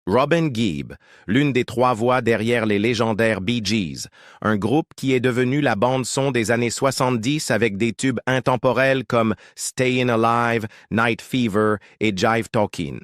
Robin Gibb, l'une des trois voix derrière les légendaires Bee Gees, un groupe qui est devenu la bande-son des années 70 avec des tubes intemporels comme Stayin' Alive, Night Fever et Jive Talkin'.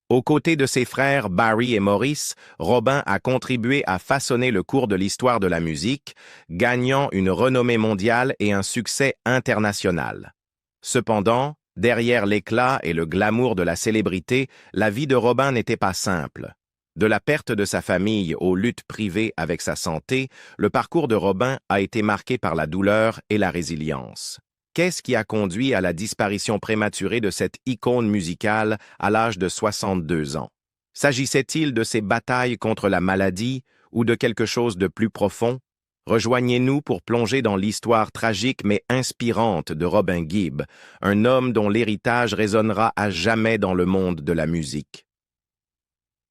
Aux côtés de ses frères Barry et Maurice, Robin a contribué à façonner le cours de l'histoire de la musique, gagnant une renommée mondiale et un succès international. Cependant, derrière l'éclat et le glamour de la célébrité, la vie de Robin n'était pas simple. De la perte de sa famille aux luttes privées avec sa santé, le parcours de Robin a été marqué par la douleur et la résilience. Qu'est-ce qui a conduit à la disparition prématurée de cette icône musicale à l'âge de 62 ans? S'agissait-il de ses batailles contre la maladie ou de quelque chose de plus profond? Rejoignez-nous pour plonger dans l'histoire tragique mais inspirante de Robin Gibb, un homme dont l'héritage résonnera à jamais dans le monde de la musique.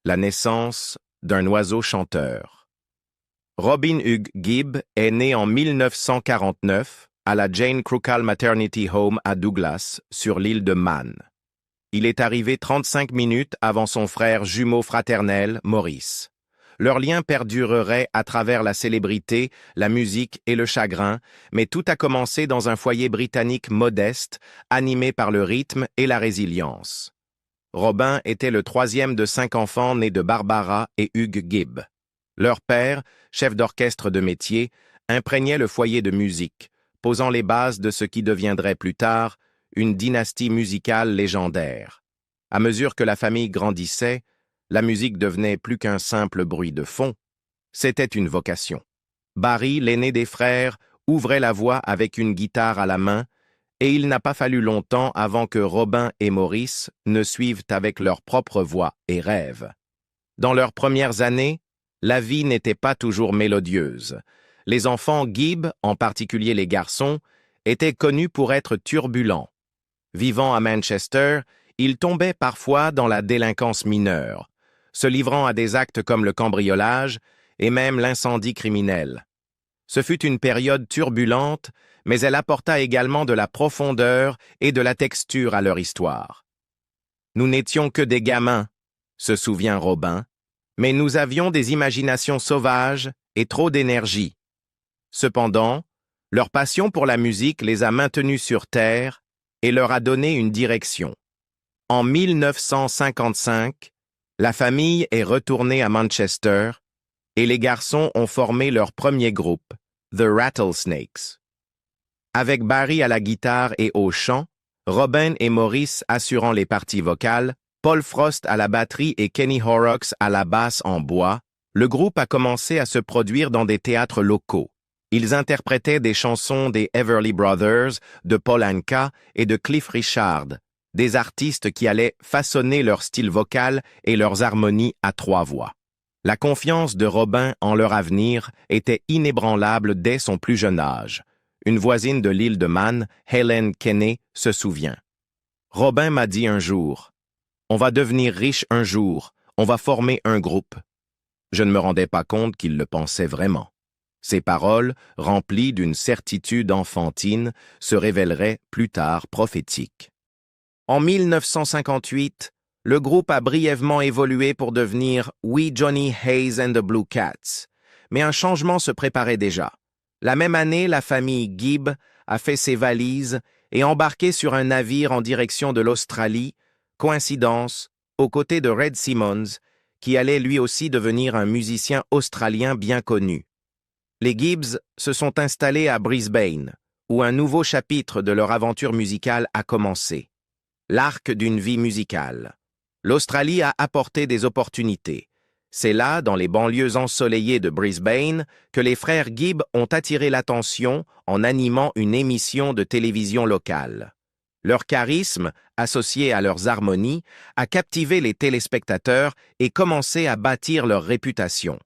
La naissance d'un oiseau chanteur. Robin Hugh Gibb est né en 1949 à la Jane Krukkal Maternity Home à Douglas, sur l'île de Man. Il est arrivé 35 minutes avant son frère jumeau fraternel, Maurice. Leur lien perdurerait à travers la célébrité, la musique et le chagrin, mais tout a commencé dans un foyer britannique modeste, animé par le rythme et la résilience. Robin était le troisième de 5 enfants nés de Barbara et Hugh Gibb. Leur père, chef d'orchestre de métier, imprégnait le foyer de musique, posant les bases de ce qui deviendrait plus tard une dynastie musicale légendaire. À mesure que la famille grandissait, la musique devenait plus qu'un simple bruit de fond. C'était une vocation. Barry, l'aîné des frères, ouvrait la voix avec une guitare à la main, et il n'a pas fallu longtemps avant que Robin et Maurice ne suivent avec leur propre voix et rêves. Dans leurs premières années, la vie n'était pas toujours mélodieuse. Les enfants Gibb, en particulier les garçons, étaient connus pour être turbulents. Vivant à Manchester, ils tombaient parfois dans la délinquance mineure, se livrant à des actes comme le cambriolage et même l'incendie criminel. Ce fut une période turbulente, mais elle apporta également de la profondeur et de la texture à leur histoire. Nous n'étions que des gamins, se souvient Robin, mais nous avions des imaginations sauvages et trop d'énergie. Cependant, leur passion pour la musique les a maintenus sur terre et leur a donné une direction. En 1955, la famille est retournée à Manchester et les garçons ont formé leur premier groupe, The Rattlesnakes. Avec Barry à la guitare et au chant, Robin et Maurice assurant les parties vocales, Paul Frost à la batterie et Kenny Horrocks à la basse en bois, le groupe a commencé à se produire dans des théâtres locaux. Ils interprétaient des chansons des Everly Brothers, de Paul Anka et de Cliff Richard, des artistes qui allaient façonner leur style vocal et leurs harmonies à 3 voix. La confiance de Robin en leur avenir était inébranlable dès son plus jeune âge. Une voisine de l'île de Man, Helen Kenney, se souvient. Robin m'a dit un jour, « On va devenir riche un jour, on va former un groupe. » Je ne me rendais pas compte qu'il le pensait vraiment. Ces paroles, remplies d'une certitude enfantine, se révéleraient plus tard prophétiques. En 1958, le groupe a brièvement évolué pour devenir We Johnny Hayes and the Blue Cats, mais un changement se préparait déjà. La même année, la famille Gibb a fait ses valises et embarqué sur un navire en direction de l'Australie, coïncidence, aux côtés de Red Simmons, qui allait lui aussi devenir un musicien australien bien connu. Les Gibbs se sont installés à Brisbane, où un nouveau chapitre de leur aventure musicale a commencé. L'arc d'une vie musicale. L'Australie a apporté des opportunités. C'est là, dans les banlieues ensoleillées de Brisbane, que les frères Gibb ont attiré l'attention en animant une émission de télévision locale. Leur charisme, associé à leurs harmonies, a captivé les téléspectateurs et commencé à bâtir leur réputation.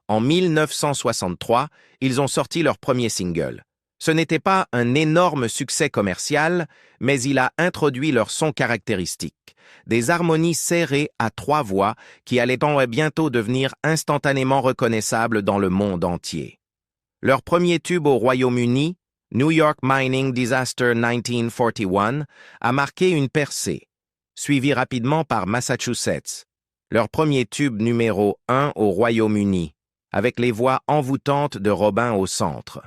En 1963, ils ont sorti leur premier single. Ce n'était pas un énorme succès commercial, mais il a introduit leur son caractéristique. Des harmonies serrées à 3 voix qui allaient bientôt devenir instantanément reconnaissables dans le monde entier. Leur premier tube au Royaume-Uni, New York Mining Disaster 1941, a marqué une percée, suivie rapidement par Massachusetts. leur premier tube numéro 1 au Royaume-Uni, avec les voix envoûtantes de Robin au centre.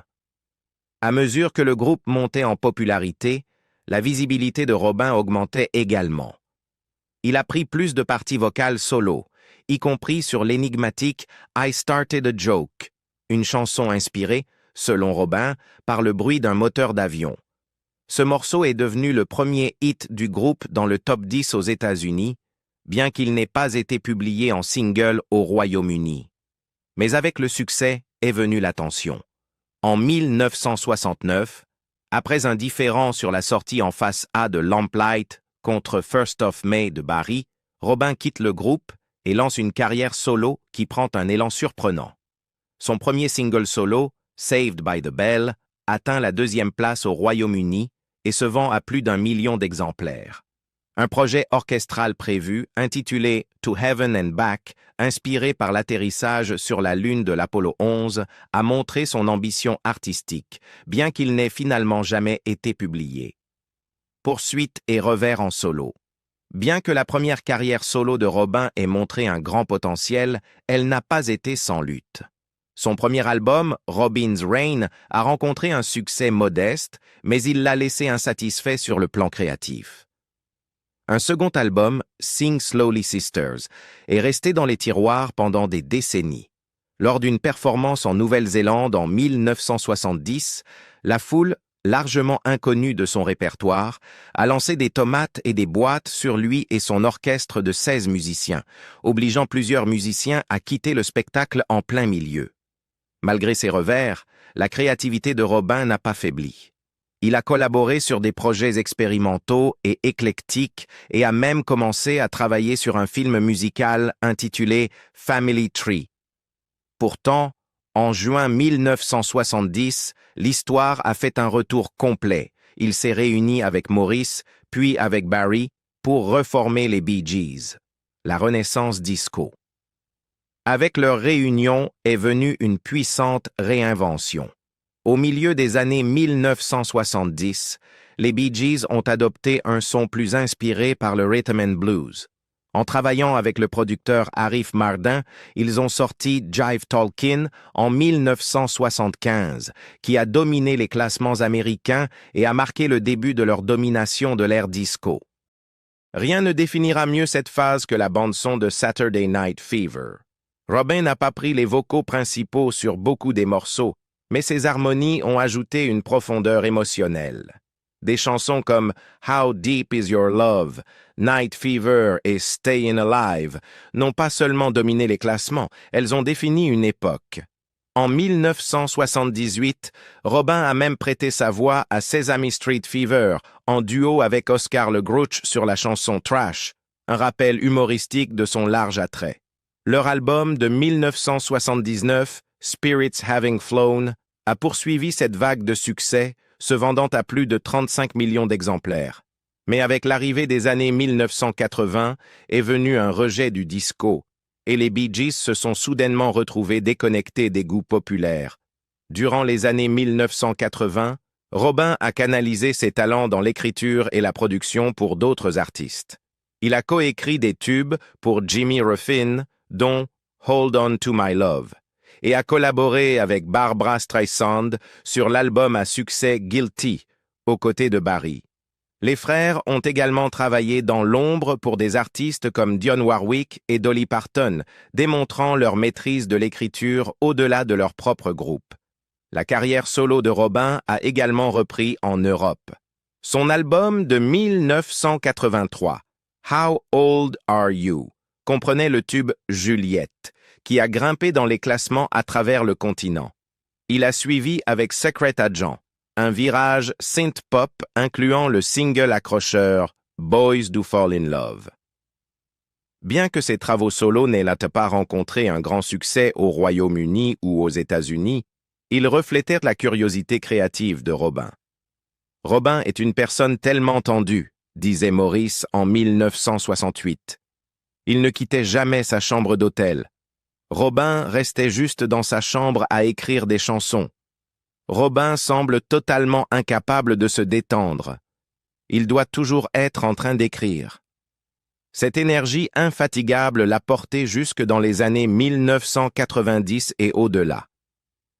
À mesure que le groupe montait en popularité, la visibilité de Robin augmentait également. Il a pris plus de parties vocales solo, y compris sur l'énigmatique I Started a Joke, une chanson inspirée, selon Robin, par le bruit d'un moteur d'avion. Ce morceau est devenu le premier hit du groupe dans le top 10 aux États-Unis, bien qu'il n'ait pas été publié en single au Royaume-Uni. Mais avec le succès est venue l'attention. En 1969, après un différend sur la sortie en face A de Lamplight contre First of May de Barry, Robin quitte le groupe et lance une carrière solo qui prend un élan surprenant. Son premier single solo, Saved by the Bell, atteint la 2e place au Royaume-Uni et se vend à plus d'1 million d'exemplaires. Un projet orchestral prévu, intitulé To Heaven and Back, inspiré par l'atterrissage sur la Lune de l'Apollo 11, a montré son ambition artistique, bien qu'il n'ait finalement jamais été publié. Poursuite et revers en solo. Bien que la première carrière solo de Robin ait montré un grand potentiel, elle n'a pas été sans lutte. Son premier album, Robin's Reign, a rencontré un succès modeste, mais il l'a laissé insatisfait sur le plan créatif. Un second album, Sing Slowly Sisters, est resté dans les tiroirs pendant des décennies. Lors d'une performance en Nouvelle-Zélande en 1970, la foule, largement inconnue de son répertoire, a lancé des tomates et des boîtes sur lui et son orchestre de 16 musiciens, obligeant plusieurs musiciens à quitter le spectacle en plein milieu. Malgré ses revers, la créativité de Robin n'a pas faibli. Il a collaboré sur des projets expérimentaux et éclectiques et a même commencé à travailler sur un film musical intitulé Family Tree. Pourtant, en juin 1970, l'histoire a fait un retour complet. Il s'est réuni avec Maurice, puis avec Barry, pour reformer les Bee Gees, la renaissance disco. Avec leur réunion est venue une puissante réinvention. Au milieu des années 1970, les Bee Gees ont adopté un son plus inspiré par le rhythm and blues. En travaillant avec le producteur Arif Mardin, ils ont sorti Jive Talkin' en 1975, qui a dominé les classements américains et a marqué le début de leur domination de l'ère disco. Rien ne définira mieux cette phase que la bande-son de Saturday Night Fever. Robin n'a pas pris les vocaux principaux sur beaucoup des morceaux, mais ses harmonies ont ajouté une profondeur émotionnelle. Des chansons comme How Deep Is Your Love, Night Fever et Stayin' Alive n'ont pas seulement dominé les classements, elles ont défini une époque. En 1978, Robin a même prêté sa voix à Sesame Street Fever en duo avec Oscar le Grouch sur la chanson Trash, un rappel humoristique de son large attrait. Leur album de 1979, Spirits Having Flown, a poursuivi cette vague de succès, se vendant à plus de 35 millions d'exemplaires. Mais avec l'arrivée des années 1980 est venu un rejet du disco, et les Bee Gees se sont soudainement retrouvés déconnectés des goûts populaires. Durant les années 1980, Robin a canalisé ses talents dans l'écriture et la production pour d'autres artistes. Il a coécrit des tubes pour Jimmy Ruffin, dont Hold On to My Love, et a collaboré avec Barbra Streisand sur l'album à succès Guilty, aux côtés de Barry. Les frères ont également travaillé dans l'ombre pour des artistes comme Dionne Warwick et Dolly Parton, démontrant leur maîtrise de l'écriture au-delà de leur propre groupe. La carrière solo de Robin a également repris en Europe. Son album de 1983, How Old Are You, comprenait le tube Juliette, qui a grimpé dans les classements à travers le continent. Il a suivi avec Secret Agent, un virage synth-pop incluant le single accrocheur Boys Do Fall in Love. Bien que ses travaux solos n'aient pas rencontré un grand succès au Royaume-Uni ou aux États-Unis, ils reflétèrent la curiosité créative de Robin. Robin est une personne tellement tendue, disait Maurice en 1968. Il ne quittait jamais sa chambre d'hôtel. Robin restait juste dans sa chambre à écrire des chansons. Robin semble totalement incapable de se détendre. Il doit toujours être en train d'écrire. Cette énergie infatigable l'a porté jusque dans les années 1990 et au-delà.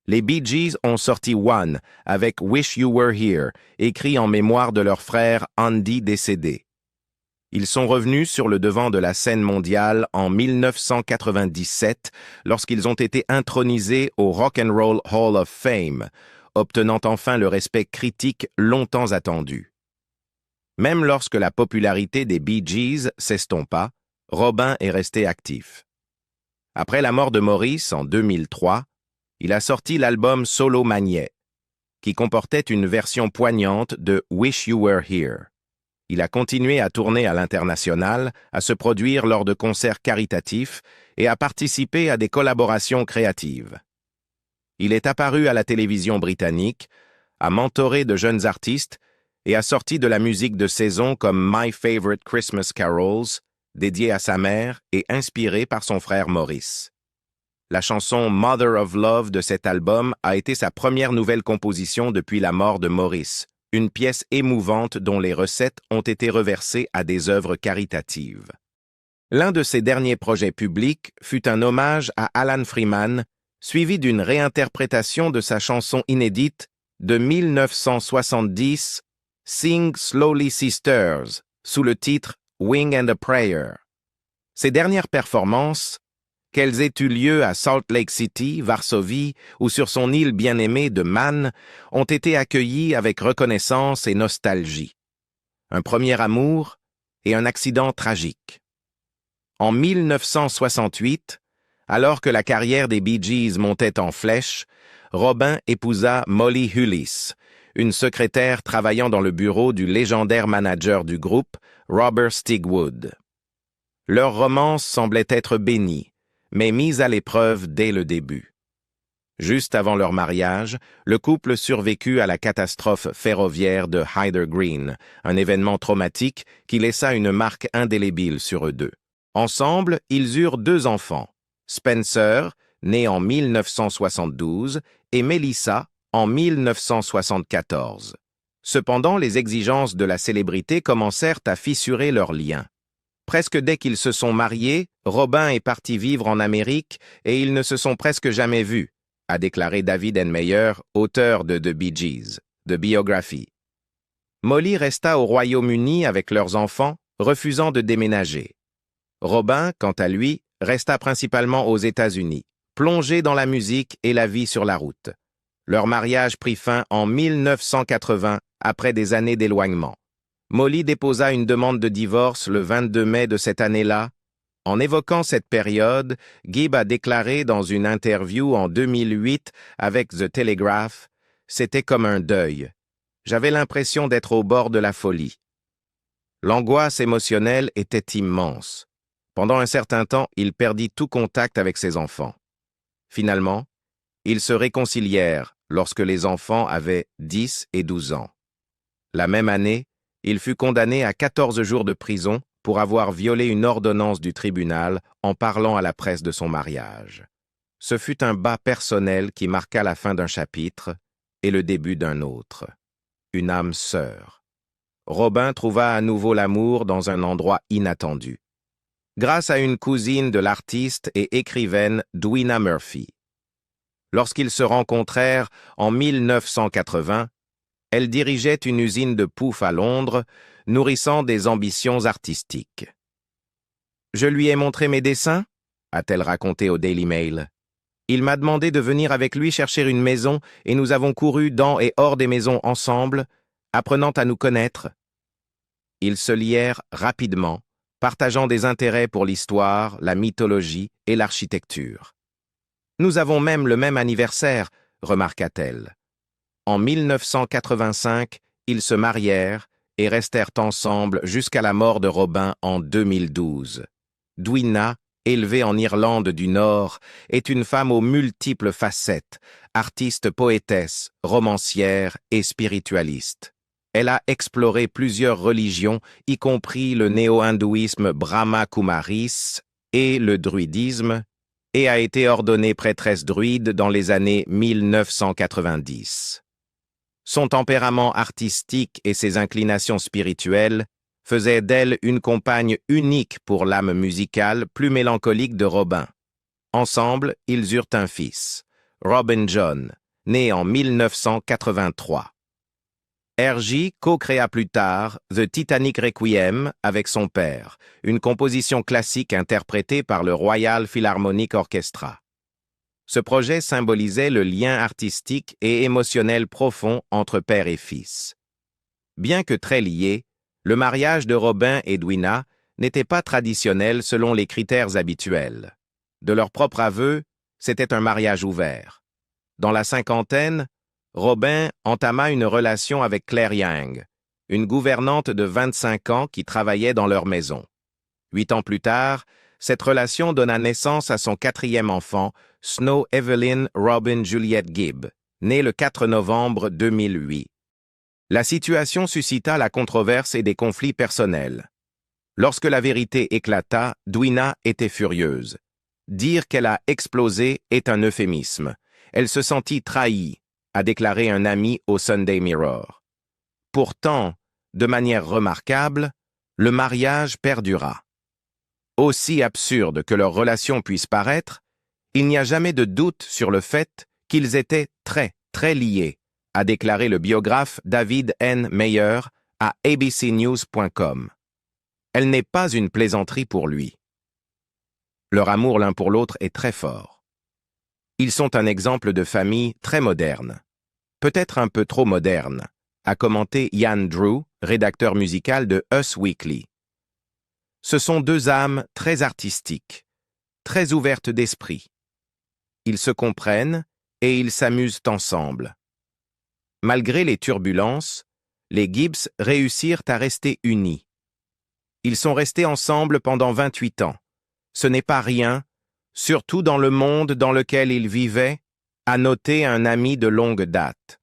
Les Bee Gees ont sorti One avec Wish You Were Here, écrit en mémoire de leur frère Andy décédé. Ils sont revenus sur le devant de la scène mondiale en 1997 lorsqu'ils ont été intronisés au Rock and Roll Hall of Fame, obtenant enfin le respect critique longtemps attendu. Même lorsque la popularité des Bee Gees s'estompa, Robin est resté actif. Après la mort de Maurice en 2003, il a sorti l'album Solo Magnet, qui comportait une version poignante de Wish You Were Here. Il a continué à tourner à l'international, à se produire lors de concerts caritatifs et à participer à des collaborations créatives. Il est apparu à la télévision britannique, a mentoré de jeunes artistes et a sorti de la musique de saison comme My Favorite Christmas Carols, dédié à sa mère et inspiré par son frère Maurice. La chanson Mother of Love de cet album a été sa première nouvelle composition depuis la mort de Maurice, une pièce émouvante dont les recettes ont été reversées à des œuvres caritatives. L'un de ses derniers projets publics fut un hommage à Alan Freeman, suivi d'une réinterprétation de sa chanson inédite de 1970, Sing Slowly Sisters, sous le titre Wing and a Prayer. Ces dernières performances, qu'elles aient eu lieu à Salt Lake City, Varsovie ou sur son île bien-aimée de Man, ont été accueillies avec reconnaissance et nostalgie. Un premier amour et un accident tragique. En 1968, alors que la carrière des Bee Gees montait en flèche, Robin épousa Molly Hulis, une secrétaire travaillant dans le bureau du légendaire manager du groupe, Robert Stigwood. Leur romance semblait être bénie, mais mise à l'épreuve dès le début. Juste avant leur mariage, le couple survécut à la catastrophe ferroviaire de Hyder Green, un événement traumatique qui laissa une marque indélébile sur eux deux. Ensemble, ils eurent 2 enfants, Spencer, né en 1972, et Melissa, en 1974. Cependant, les exigences de la célébrité commencèrent à fissurer leurs liens. Presque dès qu'ils se sont mariés, Robin est parti vivre en Amérique et ils ne se sont presque jamais vus, a déclaré David Meyer, auteur de The Bee Gees, The Biography. Molly resta au Royaume-Uni avec leurs enfants, refusant de déménager. Robin, quant à lui, resta principalement aux États-Unis, plongé dans la musique et la vie sur la route. Leur mariage prit fin en 1980, après des années d'éloignement. Molly déposa une demande de divorce le 22 mai de cette année-là. En évoquant cette période, Gibb a déclaré dans une interview en 2008 avec The Telegraph, « C'était comme un deuil. J'avais l'impression d'être au bord de la folie. » L'angoisse émotionnelle était immense. Pendant un certain temps, il perdit tout contact avec ses enfants. Finalement, ils se réconcilièrent lorsque les enfants avaient 10 et 12 ans. La même année, il fut condamné à 14 jours de prison pour avoir violé une ordonnance du tribunal en parlant à la presse de son mariage. Ce fut un bas personnel qui marqua la fin d'un chapitre et le début d'un autre. Une âme sœur. Robin trouva à nouveau l'amour dans un endroit inattendu. Grâce à une cousine de l'artiste et écrivaine Dwina Murphy. Lorsqu'ils se rencontrèrent en 1980, elle dirigeait une usine de poufs à Londres, nourrissant des ambitions artistiques. « Je lui ai montré mes dessins » a-t-elle raconté au Daily Mail. « Il m'a demandé de venir avec lui chercher une maison et nous avons couru dans et hors des maisons ensemble, apprenant à nous connaître. » Ils se lièrent rapidement, partageant des intérêts pour l'histoire, la mythologie et l'architecture. « Nous avons même le même anniversaire » remarqua-t-elle. En 1985, ils se marièrent et restèrent ensemble jusqu'à la mort de Robin en 2012. Dwina, élevée en Irlande du Nord, est une femme aux multiples facettes, artiste poétesse, romancière et spiritualiste. Elle a exploré plusieurs religions, y compris le néo-hindouisme Brahma Kumaris et le druidisme, et a été ordonnée prêtresse druide dans les années 1990. Son tempérament artistique et ses inclinations spirituelles faisait d'elle une compagne unique pour l'âme musicale plus mélancolique de Robin. Ensemble, ils eurent un fils, Robin John, né en 1983. R.J. co-créa plus tard The Titanic Requiem avec son père, une composition classique interprétée par le Royal Philharmonic Orchestra. Ce projet symbolisait le lien artistique et émotionnel profond entre père et fils. Bien que très liés, le mariage de Robin et Dwina n'était pas traditionnel selon les critères habituels. De leur propre aveu, c'était un mariage ouvert. Dans la cinquantaine, Robin entama une relation avec Claire Young, une gouvernante de 25 ans qui travaillait dans leur maison. 8 ans plus tard, cette relation donna naissance à son 4e enfant, Snow Evelyn Robin Juliette Gibb, née le 4 novembre 2008. La situation suscita la controverse et des conflits personnels. Lorsque la vérité éclata, Dwina était furieuse. Dire qu'elle a explosé est un euphémisme. Elle se sentit trahie, a déclaré un ami au Sunday Mirror. Pourtant, de manière remarquable, le mariage perdura. Aussi absurde que leur relation puisse paraître, il n'y a jamais de doute sur le fait qu'ils étaient très liés, a déclaré le biographe David N. Meyer à abcnews.com. Elle n'est pas une plaisanterie pour lui. Leur amour l'un pour l'autre est très fort. Ils sont un exemple de famille très moderne. Peut-être un peu trop moderne, a commenté Ian Drew, rédacteur musical de Us Weekly. Ce sont deux âmes très artistiques, très ouvertes d'esprit. Ils se comprennent et ils s'amusent ensemble. Malgré les turbulences, les Gibbs réussirent à rester unis. Ils sont restés ensemble pendant 28 ans. Ce n'est pas rien, surtout dans le monde dans lequel ils vivaient, a noté un ami de longue date.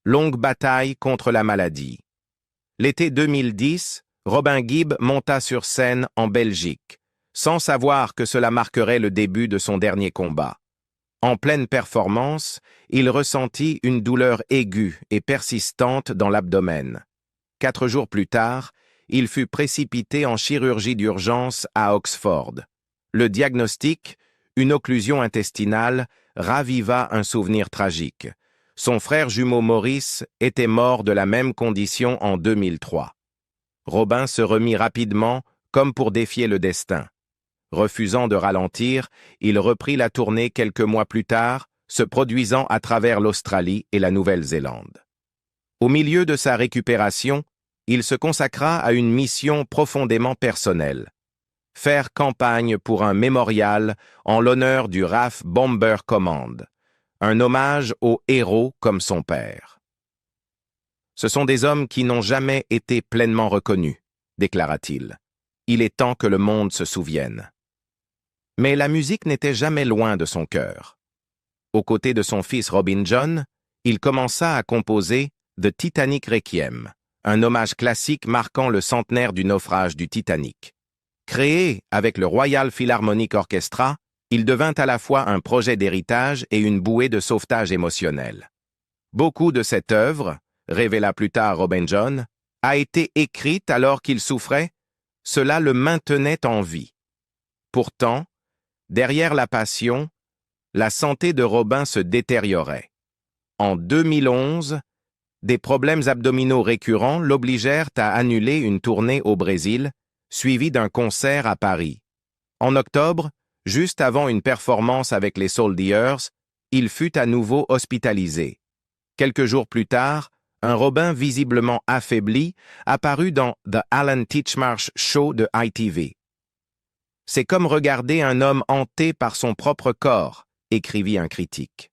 Longue bataille contre la maladie. L'été 2010, Robin Gibb monta sur scène en Belgique, sans savoir que cela marquerait le début de son dernier combat. En pleine performance, il ressentit une douleur aiguë et persistante dans l'abdomen. 4 jours plus tard, il fut précipité en chirurgie d'urgence à Oxford. Le diagnostic, une occlusion intestinale, raviva un souvenir tragique. Son frère jumeau Maurice était mort de la même condition en 2003. Robin se remit rapidement, comme pour défier le destin. Refusant de ralentir, il reprit la tournée quelques mois plus tard, se produisant à travers l'Australie et la Nouvelle-Zélande. Au milieu de sa récupération, il se consacra à une mission profondément personnelle. Faire campagne pour un mémorial en l'honneur du RAF Bomber Command, un hommage aux héros comme son père. Ce sont des hommes qui n'ont jamais été pleinement reconnus, déclara-t-il. Il est temps que le monde se souvienne. Mais la musique n'était jamais loin de son cœur. Aux côtés de son fils Robin John, il commença à composer The Titanic Requiem, un hommage classique marquant le centenaire du naufrage du Titanic. Créé avec le Royal Philharmonic Orchestra, il devint à la fois un projet d'héritage et une bouée de sauvetage émotionnel. Beaucoup de cette œuvre, révéla plus tard Robin John, a été écrite alors qu'il souffrait, cela le maintenait en vie. Pourtant, derrière la passion, la santé de Robin se détériorait. En 2011, des problèmes abdominaux récurrents l'obligèrent à annuler une tournée au Brésil, suivie d'un concert à Paris. En octobre, juste avant une performance avec les Soldiers, il fut à nouveau hospitalisé. Quelques jours plus tard, un Robin visiblement affaibli apparut dans The Alan Titchmarsh Show de ITV. « C'est comme regarder un homme hanté par son propre corps », écrivit un critique.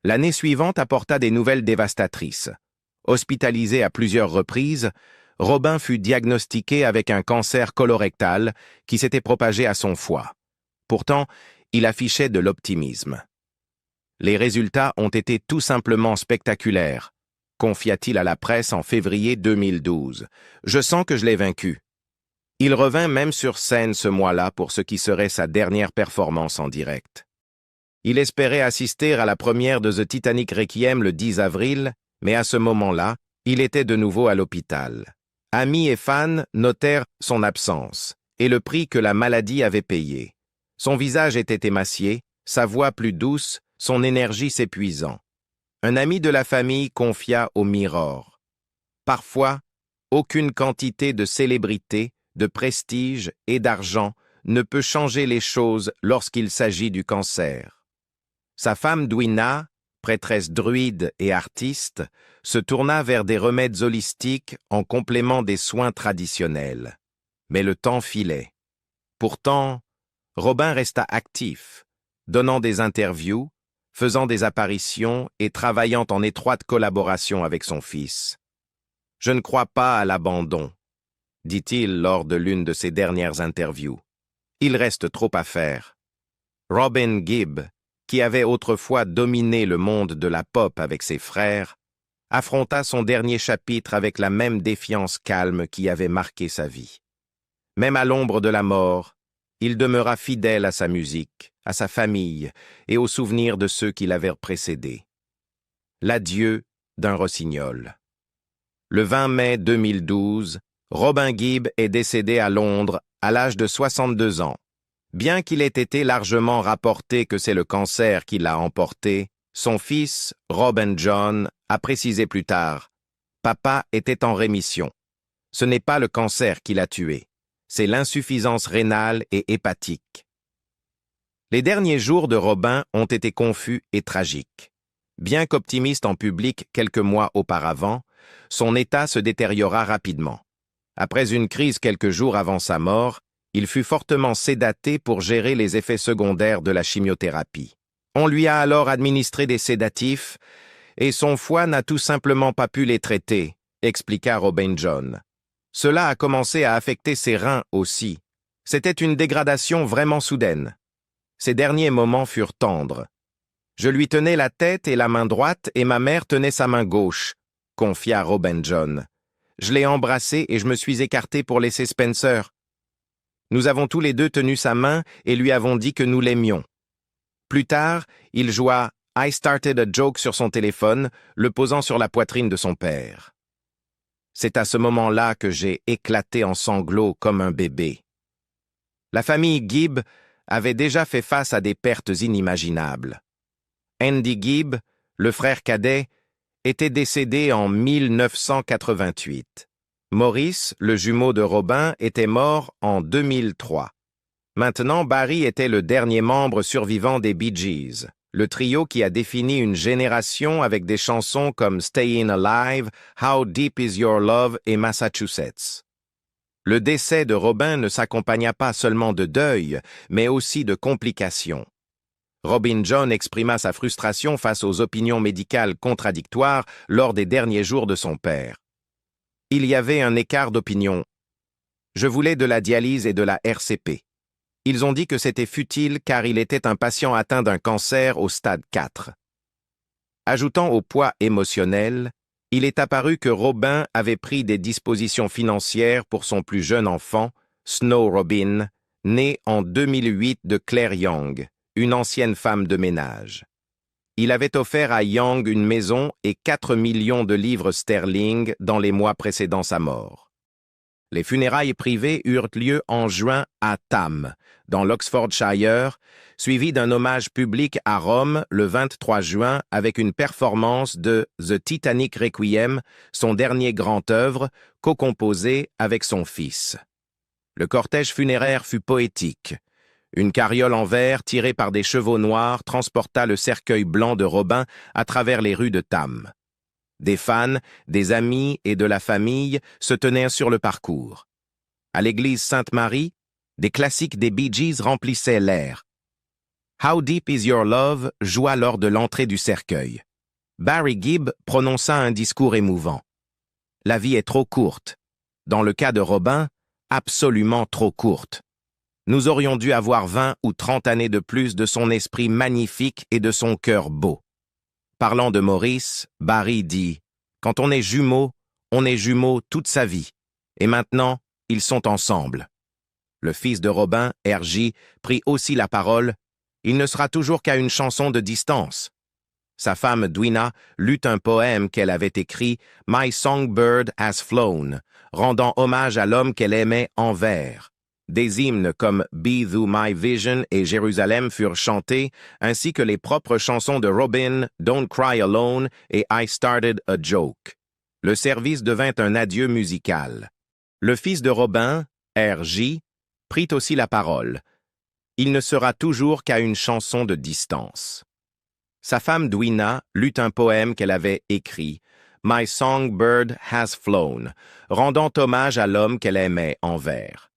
L'année suivante apporta des nouvelles dévastatrices. Hospitalisé à plusieurs reprises, Robin fut diagnostiqué avec un cancer colorectal qui s'était propagé à son foie. Pourtant, il affichait de l'optimisme. Les résultats ont été tout simplement spectaculaires, confia-t-il à la presse en février 2012. Je sens que je l'ai vaincu. Il revint même sur scène ce mois-là pour ce qui serait sa dernière performance en direct. Il espérait assister à la première de The Titanic Requiem le 10 avril, mais à ce moment-là, il était de nouveau à l'hôpital. Amis et fans notèrent son absence et le prix que la maladie avait payé. Son visage était émacié, sa voix plus douce, son énergie s'épuisant. Un ami de la famille confia au Mirror. Parfois, aucune quantité de célébrité, de prestige et d'argent ne peut changer les choses lorsqu'il s'agit du cancer. Sa femme Dwina, prêtresse druide et artiste, se tourna vers des remèdes holistiques en complément des soins traditionnels. Mais le temps filait. Pourtant, Robin resta actif, donnant des interviews, faisant des apparitions et travaillant en étroite collaboration avec son fils. « Je ne crois pas à l'abandon », dit-il lors de l'une de ses dernières interviews. « Il reste trop à faire. » Robin Gibb, qui avait autrefois dominé le monde de la pop avec ses frères, affronta son dernier chapitre avec la même défiance calme qui avait marqué sa vie. Même à l'ombre de la mort, il demeura fidèle à sa musique, à sa famille et aux souvenirs de ceux qui l'avaient précédé. L'adieu d'un rossignol. Le 20 mai 2012, Robin Gibb est décédé à Londres à l'âge de 62 ans. Bien qu'il ait été largement rapporté que c'est le cancer qui l'a emporté, son fils, Robin John, a précisé plus tard « Papa était en rémission. Ce n'est pas le cancer qui l'a tué, c'est l'insuffisance rénale et hépatique. » Les derniers jours de Robin ont été confus et tragiques. Bien qu'optimiste en public quelques mois auparavant, son état se détériora rapidement. Après une crise quelques jours avant sa mort, il fut fortement sédaté pour gérer les effets secondaires de la chimiothérapie. On lui a alors administré des sédatifs et son foie n'a tout simplement pas pu les traiter, expliqua Robin John. Cela a commencé à affecter ses reins aussi. C'était une dégradation vraiment soudaine. Ses derniers moments furent tendres. Je lui tenais la tête et la main droite et ma mère tenait sa main gauche, confia Robin John. Je l'ai embrassé et je me suis écarté pour laisser Spencer. Nous avons tous les deux tenu sa main et lui avons dit que nous l'aimions. Plus tard, il joua « I started a joke » sur son téléphone, le posant sur la poitrine de son père. C'est à ce moment-là que j'ai éclaté en sanglots comme un bébé. La famille Gibb avait déjà fait face à des pertes inimaginables. Andy Gibb, le frère cadet, était décédé en 1988. Maurice, le jumeau de Robin, était mort en 2003. Maintenant, Barry était le dernier membre survivant des Bee Gees, le trio qui a défini une génération avec des chansons comme Stayin' Alive, How Deep Is Your Love et Massachusetts. Le décès de Robin ne s'accompagna pas seulement de deuil, mais aussi de complications. Robin John exprima sa frustration face aux opinions médicales contradictoires lors des derniers jours de son père. Il y avait un écart d'opinion. Je voulais de la dialyse et de la RCP. Ils ont dit que c'était futile car il était un patient atteint d'un cancer au stade 4. Ajoutant au poids émotionnel, il est apparu que Robin avait pris des dispositions financières pour son plus jeune enfant, Snow Robin, né en 2008 de Claire Young, une ancienne femme de ménage. Il avait offert à Young une maison et 4 millions de livres sterling dans les mois précédant sa mort. Les funérailles privées eurent lieu en juin à Thame, dans l'Oxfordshire, suivi d'un hommage public à Rome le 23 juin avec une performance de The Titanic Requiem, son dernier grand œuvre, co-composé avec son fils. Le cortège funéraire fut poétique. Une carriole en verre tirée par des chevaux noirs transporta le cercueil blanc de Robin à travers les rues de Thame. Des fans, des amis et de la famille se tenaient sur le parcours. À l'église Sainte-Marie, des classiques des Bee Gees remplissaient l'air. How Deep Is Your Love joua lors de l'entrée du cercueil. Barry Gibb prononça un discours émouvant. La vie est trop courte. Dans le cas de Robin, absolument trop courte. Nous aurions dû avoir 20 ou 30 années de plus de son esprit magnifique et de son cœur beau. Parlant de Maurice, Barry dit « Quand on est jumeaux toute sa vie. Et maintenant, ils sont ensemble. » Le fils de Robin, R.J., prit aussi la parole. « Il ne sera toujours qu'à une chanson de distance. » Sa femme Dwina lut un poème qu'elle avait écrit « My songbird has flown », rendant hommage à l'homme qu'elle aimait en vers. Des hymnes comme « Be Thou My Vision » et « Jérusalem » furent chantés, ainsi que les propres chansons de Robin, « Don't Cry Alone » et « I Started a Joke ». Le service devint un adieu musical. Le fils de Robin, R.J., prit aussi la parole. Il ne sera toujours qu'à une chanson de distance. Sa femme Dwina lut un poème qu'elle avait écrit, « My songbird has flown », rendant hommage à l'homme qu'elle aimait en vers.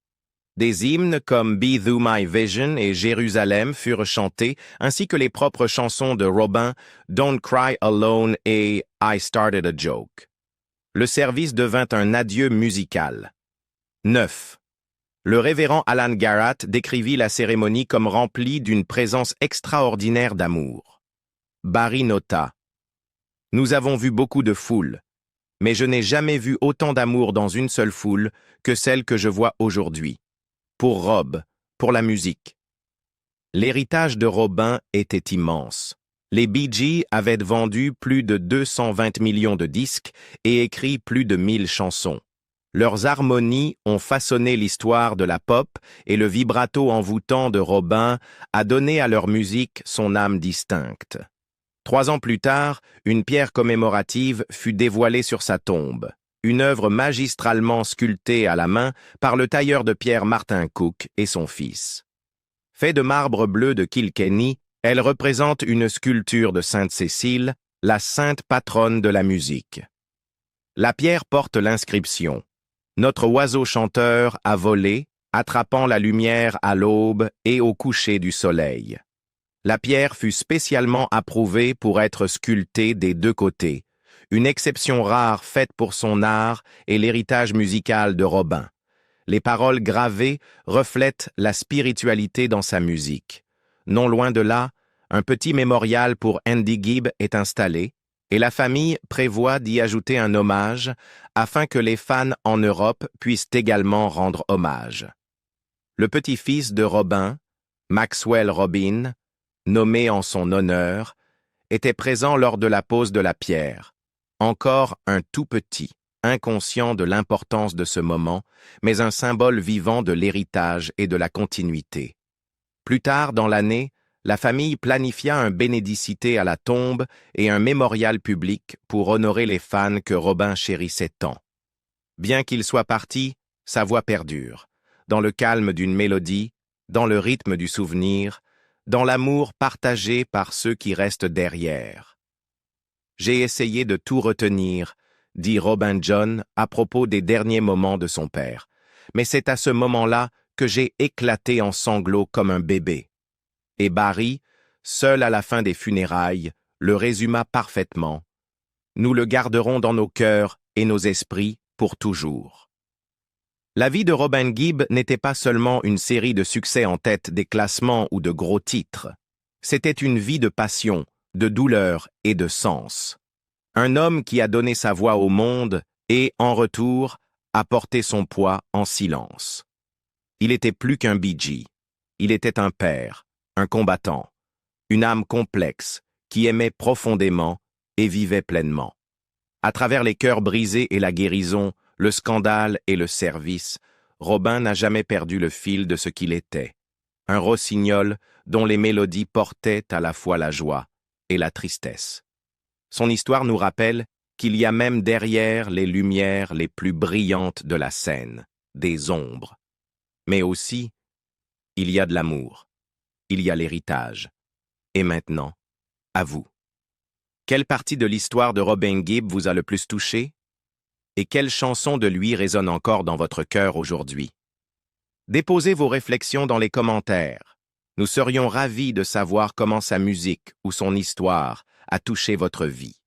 Des hymnes comme « Be Thou My Vision » et « Jérusalem » furent chantés, ainsi que les propres chansons de Robin, « Don't Cry Alone » et « I Started a Joke ». Le service devint un adieu musical. 9. Le révérend Alan Garrett décrivit la cérémonie comme remplie d'une présence extraordinaire d'amour. Barry nota: « Nous avons vu beaucoup de foules, mais je n'ai jamais vu autant d'amour dans une seule foule que celle que je vois aujourd'hui. Pour Rob, pour la musique. » L'héritage de Robin était immense. Les Bee Gees avaient vendu plus de 220 millions de disques et écrit plus de 1000 chansons. Leurs harmonies ont façonné l'histoire de la pop et le vibrato envoûtant de Robin a donné à leur musique son âme distincte. 3 ans plus tard, une pierre commémorative fut dévoilée sur sa tombe, une œuvre magistralement sculptée à la main par le tailleur de pierre Martin Cook et son fils. Faite de marbre bleu de Kilkenny, elle représente une sculpture de Sainte Cécile, la sainte patronne de la musique. La pierre porte l'inscription « Notre oiseau chanteur a volé, attrapant la lumière à l'aube et au coucher du soleil. » La pierre fut spécialement approuvée pour être sculptée des 2 côtés, une exception rare faite pour son art et l'héritage musical de Robin. Les paroles gravées reflètent la spiritualité dans sa musique. Non loin de là, un petit mémorial pour Andy Gibb est installé, et la famille prévoit d'y ajouter un hommage afin que les fans en Europe puissent également rendre hommage. Le petit-fils de Robin, Maxwell Robin, nommé en son honneur, était présent lors de la pose de la pierre. Encore un tout petit, inconscient de l'importance de ce moment, mais un symbole vivant de l'héritage et de la continuité. Plus tard dans l'année, la famille planifia un bénédicité à la tombe et un mémorial public pour honorer les fans que Robin chérissait tant. Bien qu'il soit parti, sa voix perdure, dans le calme d'une mélodie, dans le rythme du souvenir, dans l'amour partagé par ceux qui restent derrière. J'ai essayé de tout retenir, dit Robin John à propos des derniers moments de son père, mais c'est à ce moment-là que j'ai éclaté en sanglots comme un bébé. Et Barry, seul à la fin des funérailles, le résuma parfaitement. Nous le garderons dans nos cœurs et nos esprits pour toujours. La vie de Robin Gibb n'était pas seulement une série de succès en tête des classements ou de gros titres. C'était une vie de passion, de douleur et de sens. Un homme qui a donné sa voix au monde et, en retour, a porté son poids en silence. Il était plus qu'un Bee Gee. Il était un père, un combattant, une âme complexe qui aimait profondément et vivait pleinement. À travers les cœurs brisés et la guérison, le scandale et le service, Robin n'a jamais perdu le fil de ce qu'il était. Un rossignol dont les mélodies portaient à la fois la joie et la tristesse. Son histoire nous rappelle qu'il y a même derrière les lumières les plus brillantes de la scène, des ombres. Mais aussi, il y a de l'amour, il y a l'héritage. Et maintenant, à vous. Quelle partie de l'histoire de Robin Gibb vous a le plus touché? Et quelle chanson de lui résonne encore dans votre cœur aujourd'hui? Déposez vos réflexions dans les commentaires. Nous serions ravis de savoir comment sa musique ou son histoire a touché votre vie.